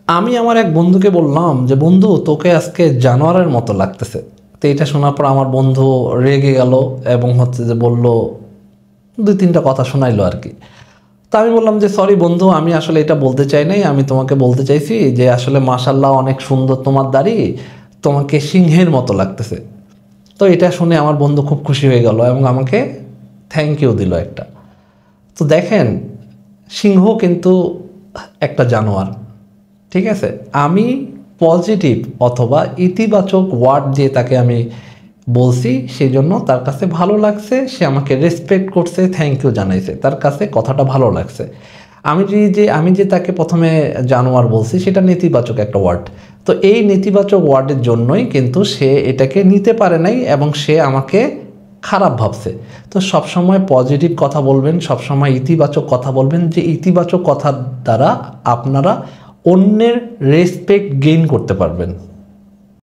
আমি আমার এক বন্ধুকে বললাম যে বন্ধু তোকে আজকে জানোয়ারের মতো লাগতেছে। তো এটা শোনার পর আমার বন্ধু রেগে গেল এবং হচ্ছে যে বলল, দুই তিনটা কথা শোনাইলো আর কি। তো আমি বললাম যে সরি বন্ধু, আমি আসলে এটা বলতে চাই নাই, আমি তোমাকে বলতে চাইছি যে আসলে মাশাল্লাহ অনেক সুন্দর তোমার দাড়ি, তোমাকে সিংহের মতো লাগতেছে। তো এটা শুনে আমার বন্ধু খুব খুশি হয়ে গেল এবং আমাকে থ্যাংক ইউ দিল একটা। তো দেখেন, সিংহ কিন্তু একটা জানোয়ার, ঠিক আছে। আমি পজিটিভ অথবা ইতিবাচক ওয়ার্ড দিয়ে তাকে আমি বলছি, সেই জন্য তার কাছে ভালো লাগছে, সে আমাকে রেসপেক্ট করছে, থ্যাংক ইউ জানাইছে, তার কাছে কথাটা ভালো লাগছে। আমি যে তাকে প্রথমে জানোয়ার বলছি সেটা নেতিবাচক একটা ওয়ার্ড। তো এই নেতিবাচক ওয়ার্ডের জন্যই কিন্তু সে এটাকে নিতে পারে নাই এবং সে আমাকে খারাপ ভাবছে। তো সবসময় পজিটিভ কথা বলবেন, সবসময় ইতিবাচক কথা বলবেন, যে ইতিবাচক কথার দ্বারা আপনারা অন্যের রেসপেক্ট গেইন করতে পারবেন।